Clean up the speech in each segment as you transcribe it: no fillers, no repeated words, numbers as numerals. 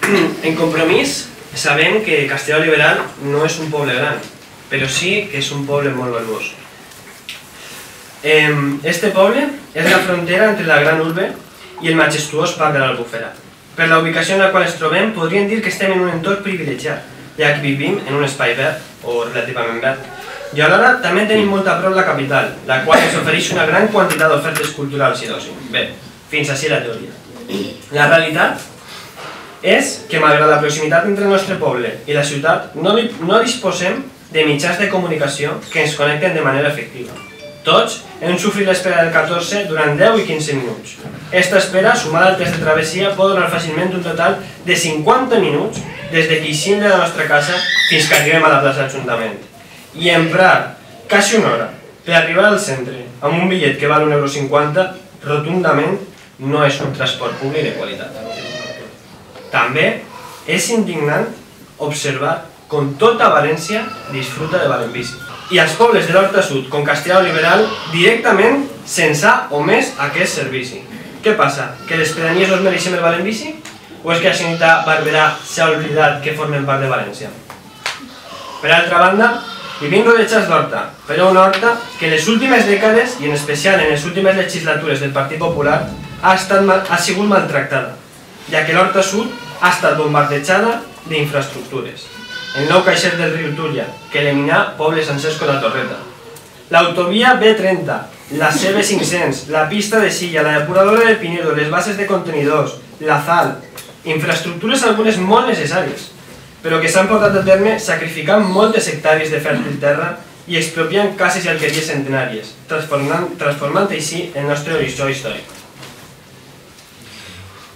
En Compromís sabem que Castelló Liberal no és un poble gran, però sí que és un poble molt valuós. Este poble és la frontera entre la gran urbe i el majestuós Parc de l'Albufera. Per la ubicació en la qual ens trobem, podríem dir que estem en un entorn privilegiat, ja que vivim en un espai verd, o relativament verd, i alhora també tenim molt a prop la capital, la qual ens ofereix una gran quantitat d'ofertes culturals i d'oci. Bé, fins així la teoria. La realitat és que, malgrat la proximitat entre el nostre poble i la ciutat, no disposem de mitjans de comunicació que ens connecten de manera efectiva. Tots hem sofrit l'espera del 14 durant 10 i 15 minuts. Esta espera, sumada al test de travessia, pot donar fàcilment un total de 50 minuts des que eixim de la nostra casa fins que arribem a la plaça d'Ajuntament. I emprar quasi una hora per arribar al centre amb un bitllet que val €1,50 rotundament no és un transport públic de qualitat. També és indignant observar com tota València disfruta de Valenbici. I als pobles de l'Horta Sud, com Castelló Liberal, directament se'ns ha omès aquest servici. Què passa? Que les pedanies no es mereixem el Valenbici? O és que la senyora Barberà s'ha oblidat que formen part de València? Per altra banda, vivim rodejats d'horta, però una horta que en les últimes dècades, i en especial en les últimes legislatures del Partit Popular, ha sigut maltractada, ja que l'Horta Sud ha estat bombardejada d'infraestructures. El nou caixer del riu Túria, que elimina pobles sencers com la Torreta. L'autovia B30, la CB500, la pista de Silla, la depuradora de Pinedo, les bases de contenidors, la ZAL, infraestructures algunes molt necessàries, però que s'han portat a terme sacrificant moltes hectàrees de fèrtil terra i expropiant cases i alqueries centenàries, transformant així el nostre horitzó històric.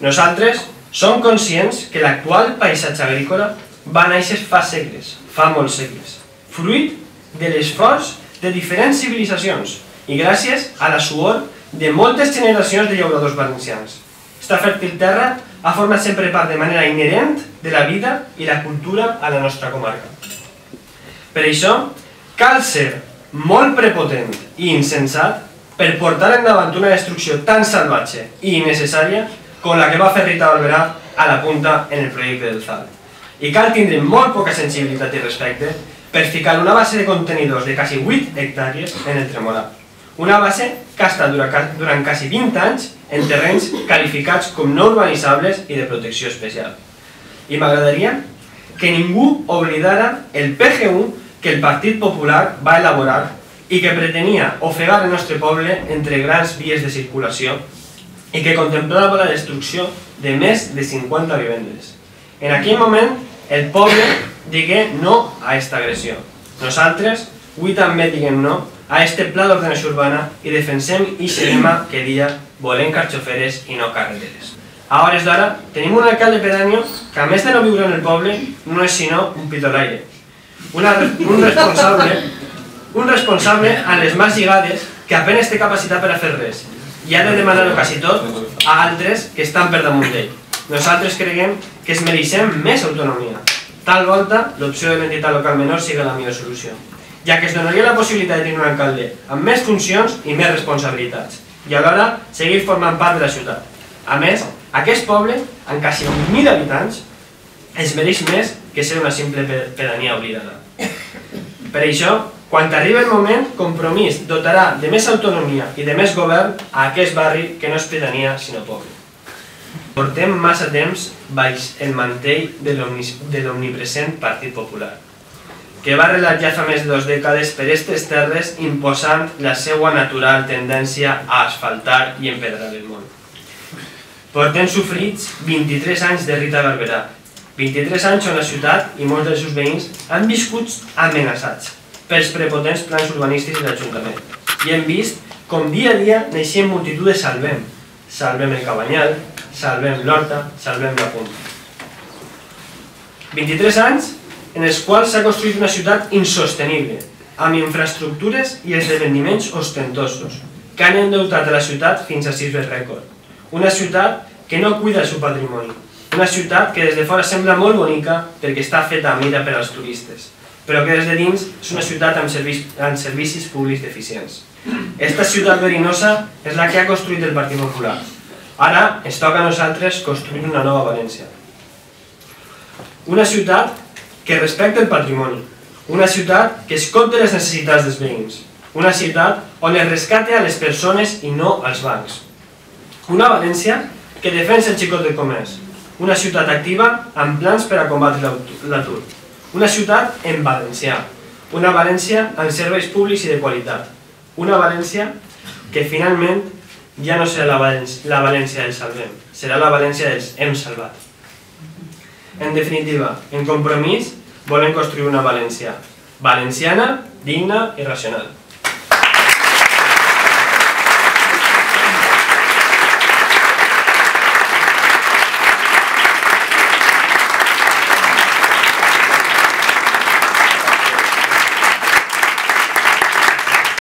Nosaltres som conscients que l'actual paisatge agrícola va néixer fa segles, fa molts segles, fruit de l'esforç de diferents civilitzacions i gràcies a la suor de moltes generacions de llauradors valencians. Esta fèrtil terra ha format sempre part de manera inherent de la vida i la cultura a la nostra comarca. Per això, cal ser molt prepotent i insensat per portar endavant una destrucció tan salvatge i innecessària com la que va fer Rita Barberà a la punta en el projecte del ZAL. I cal tindre molt poca sensibilitat i respecte per ficar una base de contenidors de quasi 8 hectàrees en el Tremolà. Una base que ha estat durant quasi 20 anys en terrenys qualificats com no urbanitzables i de protecció especial. I m'agradaria que ningú oblidara el PGU que el Partit Popular va elaborar i que pretenia ofegar el nostre poble entre grans vies de circulació i que contemplava la destrucció de més de 50 vivendes. En aquell moment, el poble digué no a aquesta agressió. Nosaltres, avui també diguem no a este pla d'ordenació urbana i defensem ixe lema que dia volem carxoferes i no carreteres. A hores d'ara, tenim un alcalde pedáneo que, a més de no viure en el poble, no és sinó un pitolaire. Un responsable a les mans lligades que apenas té capacitat per a fer res i ha de demanar-ho quasi tot a altres que estan per damunt d'ell. Nosaltres creiem que es mereixem més autonomia. Tal volta, l'opció de l'entitat local menor siga la millor solució, ja que es donaria la possibilitat de tenir un alcalde amb més funcions i més responsabilitats, i alhora seguir formant part de la ciutat. A més, aquest poble, amb quasi 1.000 habitants, es mereix més que ser una simple pedania oblidada. Per això, quan arribi el moment, Compromís dotarà de més autonomia i de més govern a aquest barri que no és pedania sinó poble. Portem massa temps baix el mantell de l'omnipresent Partit Popular, que va arrelar ja fa més de 2 dècades per aquestes terres imposant la seva natural tendència a asfaltar i empedrar el món. Portem sofrits 23 anys de Rita Barberà, 23 anys on la ciutat i molts dels seus veïns han viscut amenaçats pels prepotents plans urbanístics de l'Ajuntament. I hem vist com dia a dia neixien multitud de salvem. Salvem el Cabanyal, salvem l'Horta, salvem la Punta. 23 anys en els quals s'ha construït una ciutat insostenible, amb infraestructures i esdeveniments ostentosos, que han endeutat a la ciutat fins a xifres rècord. Una ciutat que no cuida el seu patrimoni, una ciutat que des de fora sembla molt bonica perquè està feta a mida per als turistes, però que des de dins és una ciutat amb servicis públics deficients. Esta ciutat verinosa és la que ha construït el Partit Popular. Ara ens toca a nosaltres construir una nova València. Una ciutat que respecta el patrimoni. Una ciutat que escolta les necessitats dels veïns. Una ciutat on es rescate a les persones i no als bancs. Una València que defensa el xicot del comerç. Una ciutat activa amb plans per a combatre l'atur. Una ciutat en valencià. Una València amb serveis públics i de qualitat. Una València que finalment ja no serà la València del salvem, serà la València dels hem salvat. En definitiva, en Compromís volem construir una València valenciana, digna i racional.